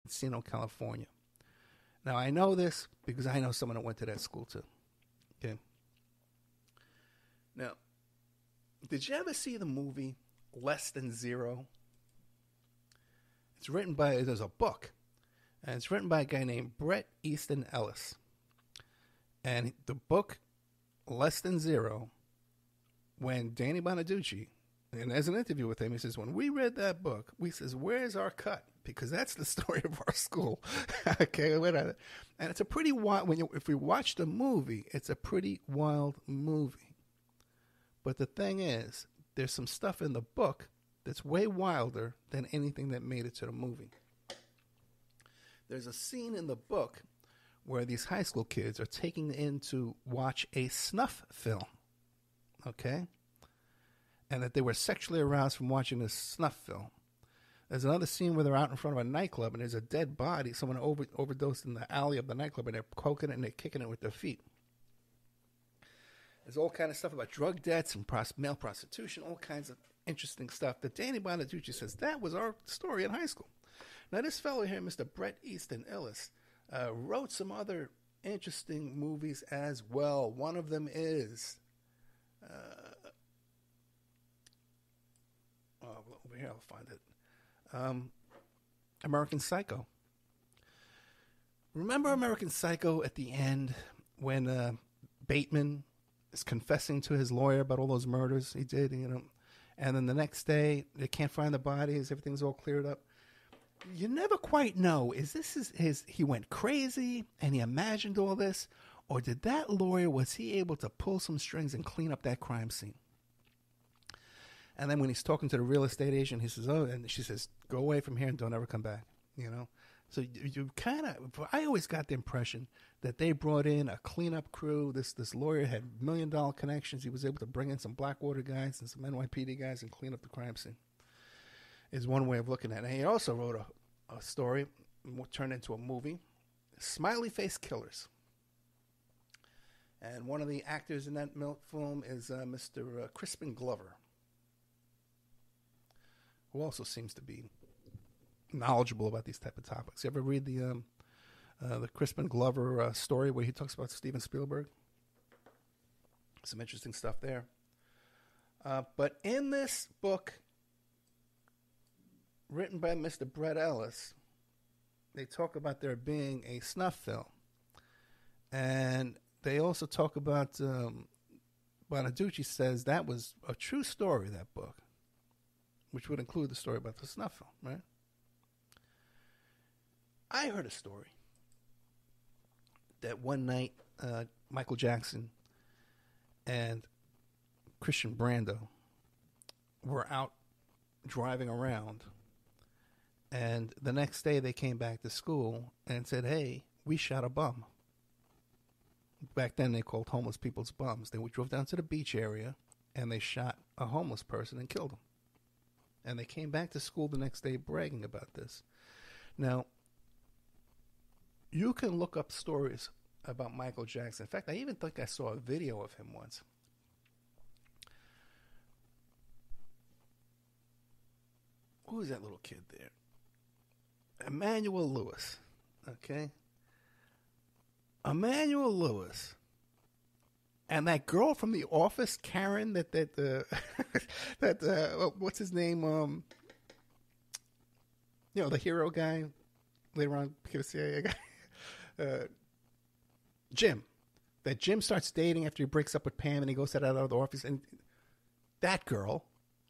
Encino, California. Now, I know this because I know someone that went to that school, too. Okay. Now, did you ever see the movie Less Than Zero? There's a book, and it's written by a guy named Bret Easton Ellis. And the book, Less Than Zero, when Danny Bonaducci, and there's an interview with him, he says, when we read that book, we says, where's our cut? Because that's the story of our school. Okay, and it's a pretty wild, if we watch the movie, it's a pretty wild movie. But the thing is, there's some stuff in the book that's way wilder than anything that made it to the movie. There's a scene in the book where these high school kids are taken in to watch a snuff film, okay? And that they were sexually aroused from watching this snuff film. There's another scene where they're out in front of a nightclub and there's a dead body. Someone overdosed in the alley of the nightclub and they're poking it and they're kicking it with their feet. There's all kind of stuff about drug debts and male prostitution, all kinds of interesting stuff that Danny Bonaducci says that was our story in high school. Now, this fellow here, Mr. Bret Easton Ellis, wrote some other interesting movies as well. One of them is... over here, I'll find it. American Psycho. Remember American Psycho at the end when Bateman is confessing to his lawyer about all those murders he did, and then the next day they can't find the bodies, everything's all cleared up. You never quite know, is this his he went crazy and he imagined all this, or did that lawyer, was he able to pull some strings and clean up that crime scene? And then when he's talking to the real estate agent, he says, oh, and she says, go away from here and don't ever come back, So you kind of, I always got the impression that they brought in a cleanup crew. This lawyer had $1 million connections. He was able to bring in some Blackwater guys and some NYPD guys and clean up the crime scene. Is one way of looking at it. And he also wrote a story, turned into a movie, Smiley Face Killers. And one of the actors in that film is Mr. Crispin Glover, who also seems to be knowledgeable about these type of topics. You ever read the Crispin Glover story where he talks about Steven Spielberg? Some interesting stuff there. But in this book, written by Mr. Bret Ellis, they talk about there being a snuff film. And they also talk about, Bonaducci says that was a true story, that book, which would include the story about the snuff film, right? I heard a story that one night Michael Jackson and Christian Brando were out driving around, and the next day they came back to school and said, hey, we shot a bum. Back then they called homeless people's bums. They drove down to the beach area and they shot a homeless person and killed him. And they came back to school the next day bragging about this. Now, you can look up stories about Michael Jackson. In fact, I even think I saw a video of him once. Who is that little kid there? Emmanuel Lewis. Okay? Emmanuel Lewis. And that girl from The Office, Karen, what's his name? The hero guy, later on became a CIA guy. Jim. That Jim starts dating after he breaks up with Pam and he goes out of the office. And that girl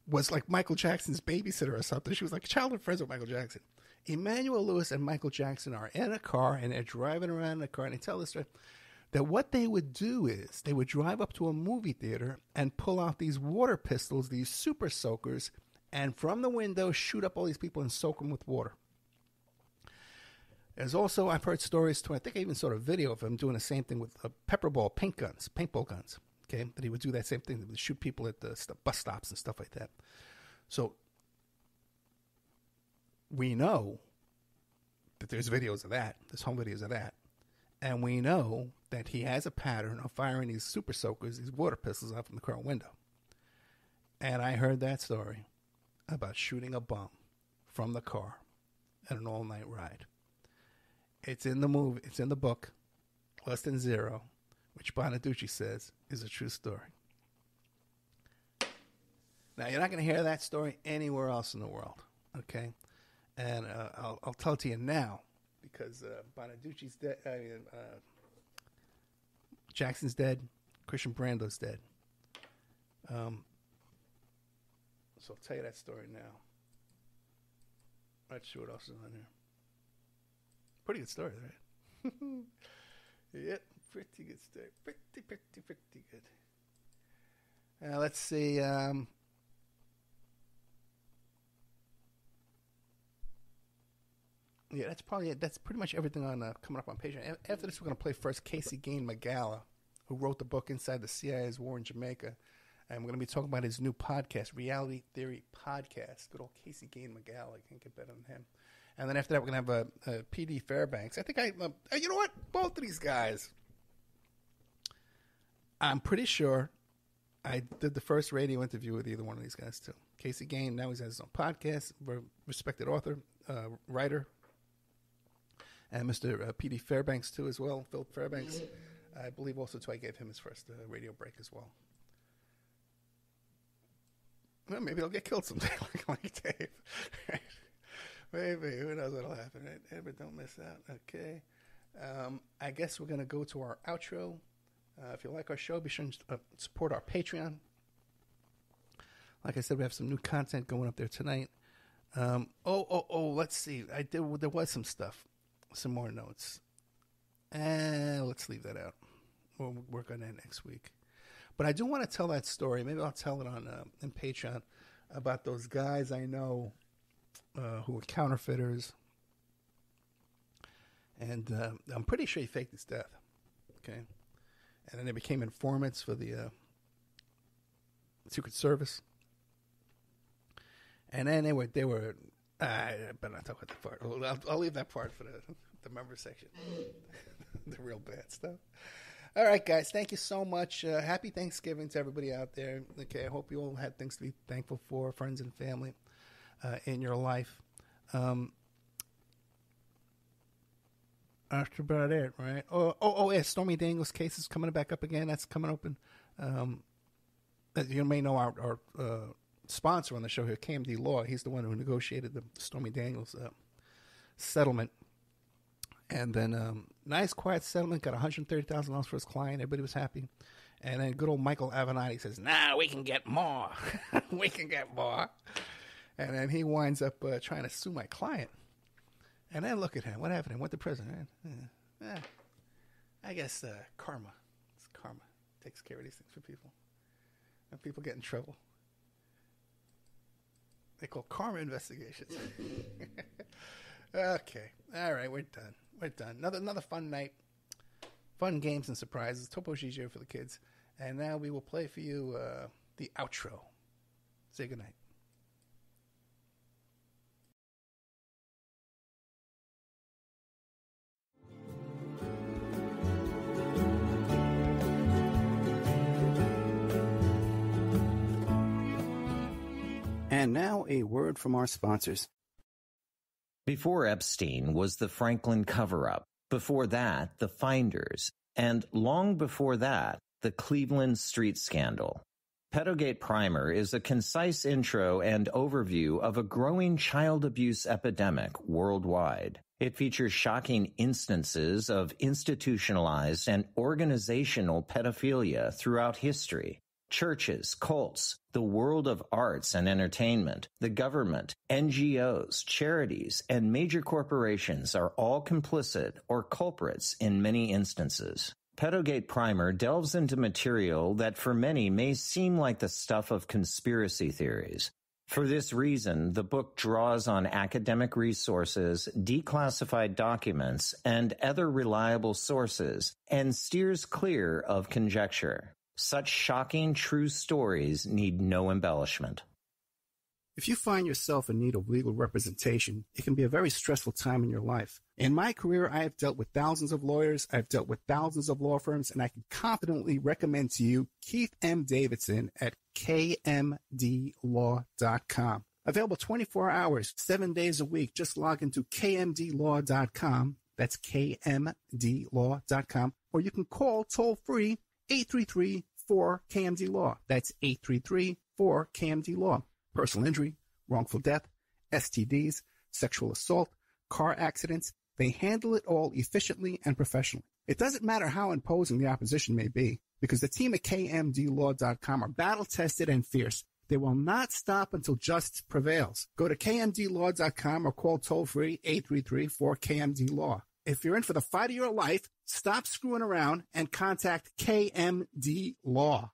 was like Michael Jackson's babysitter or something. She was like childhood friends with Michael Jackson. Emmanuel Lewis and Michael Jackson are in a car and they're driving around in a car and they tell this story. That what they would do is they would drive up to a movie theater and pull out these water pistols, these super soakers, and from the window shoot up all these people and soak them with water. There's also, I've heard stories too, I think I even saw a video of him doing the same thing with paintball guns, okay? That he would do that same thing, he would shoot people at the bus stops and stuff like that. So we know that there's videos of that, there's home videos of that. And we know that he has a pattern of firing these super soakers, these water pistols out from the car window. And I heard that story about shooting a bum from the car at an all-night ride. It's in the movie. It's in the book, Less Than Zero, which Bonaducci says is a true story. Now, you're not going to hear that story anywhere else in the world, okay? And I'll tell it to you now, because Bonaducci's dead. Jackson's dead. Christian Brando's dead. So I'll tell you that story now. Not sure what else is on here. Pretty good story, right? Yep, pretty good story. Pretty good. Let's see. Yeah, that's probably it. That's pretty much everything on coming up on Patreon. After this, we're going to play first Casey Gain McGowan, who wrote the book Inside the CIA's War in Jamaica. And we're going to be talking about his new podcast, Reality Theory Podcast. Good old Casey Gain McGowan. I can't get better than him. And then after that, we're going to have a PD Fairbanks. I think you know what? Both of these guys, I'm pretty sure I did the first radio interview with either one of these guys, too. Casey Gain, now he has his own podcast, respected author, writer. And Mr. P.D. Fairbanks, too, as well. Philip Fairbanks. I believe also, too, I gave him his first radio break as well. Well, maybe I'll get killed someday like Dave. Right? Maybe. Who knows what'll happen, right? But don't miss out. Okay. I guess we're going to go to our outro. If you like our show, be sure to support our Patreon. Like I said, we have some new content going up there tonight. Let's see. There was some stuff. Some more notes. Let's leave that out. We'll work on that next week. But I do want to tell that story. Maybe I'll tell it on Patreon about those guys I know who were counterfeiters. And I'm pretty sure he faked his death. Okay. And then they became informants for the Secret Service. And then they were I better not talk about that part. I'll leave that part for the member section. The real bad stuff. All right, guys. Thank you so much. Happy Thanksgiving to everybody out there. Okay, I hope you all had things to be thankful for, friends and family in your life. That's about it, right? Yeah. Stormy Daniels' case is coming back up again. That's coming open. As you may know, our sponsor on the show here, KMD Law. He's the one who negotiated the Stormy Daniels settlement. And then nice, quiet settlement. Got $130,000 for his client. Everybody was happy. And then good old Michael Avenatti says, we can get more. We can get more. And then he winds up trying to sue my client. And then look at him. What happened? Went to prison, right? I guess karma. It's karma. Takes care of these things for people. And people get in trouble. They call karma investigations. Okay. All right, we're done. We're done. Another fun night. Fun games and surprises. Topo Gigio for the kids. And now we will play for you the outro. Say goodnight. And now a word from our sponsors. Before Epstein was the Franklin cover-up. Before that, the Finders. And long before that, the Cleveland Street Scandal. Pedogate Primer is a concise intro and overview of a growing child abuse epidemic worldwide. It features shocking instances of institutionalized and organizational pedophilia throughout history. Churches, cults, the world of arts and entertainment, the government, NGOs, charities, and major corporations are all complicit or culprits in many instances. Pedogate Primer delves into material that for many may seem like the stuff of conspiracy theories. For this reason, the book draws on academic resources, declassified documents, and other reliable sources, and steers clear of conjecture. Such shocking, true stories need no embellishment. If you find yourself in need of legal representation, it can be a very stressful time in your life. In my career, I have dealt with thousands of lawyers, I've dealt with thousands of law firms, and I can confidently recommend to you Keith M. Davidson at kmdlaw.com. Available 24 hours, 7 days a week. Just log into kmdlaw.com. That's KMDlaw.com. Or you can call toll-free 833-4KMD-LAW. That's 833-4KMD-LAW. Personal injury, wrongful death, STDs, sexual assault, car accidents. They handle it all efficiently and professionally. It doesn't matter how imposing the opposition may be, because the team at KMDlaw.com are battle-tested and fierce. They will not stop until justice prevails. Go to KMDlaw.com or call toll-free 833-4KMD-LAW. If you're in for the fight of your life, stop screwing around and contact KMD Law.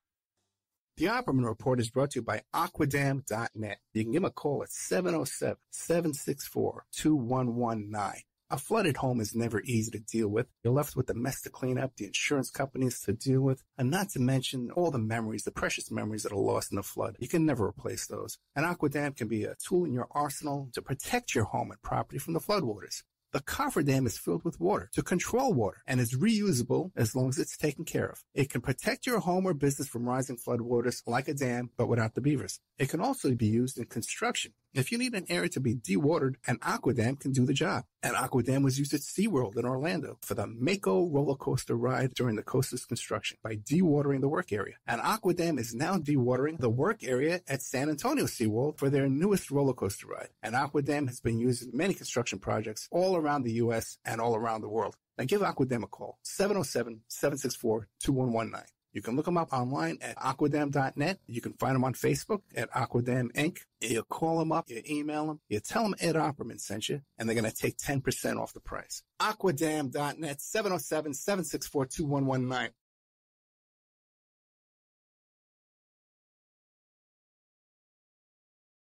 The Opperman Report is brought to you by Aquadam.net. You can give them a call at 707-764-2119. A flooded home is never easy to deal with. You're left with the mess to clean up, the insurance companies to deal with, and not to mention all the memories, the precious memories that are lost in the flood. You can never replace those. And Aquadam can be a tool in your arsenal to protect your home and property from the floodwaters. The cofferdam is filled with water to control water and is reusable as long as it's taken care of. It can protect your home or business from rising floodwaters like a dam, but without the beavers. It can also be used in construction. If you need an area to be dewatered, an Aquadam can do the job. An Aquadam was used at SeaWorld in Orlando for the Mako roller coaster ride during the coaster's construction by dewatering the work area. An Aquadam is now dewatering the work area at San Antonio SeaWorld for their newest roller coaster ride. An Aquadam has been used in many construction projects all around the U.S. and all around the world. Now give Aquadam a call, 707-764-2119. You can look them up online at aquadam.net. You can find them on Facebook at Aquadam Inc. You call them up, you email them, you tell them Ed Opperman sent you, and they're going to take 10% off the price. Aquadam.net, 707-764-2119.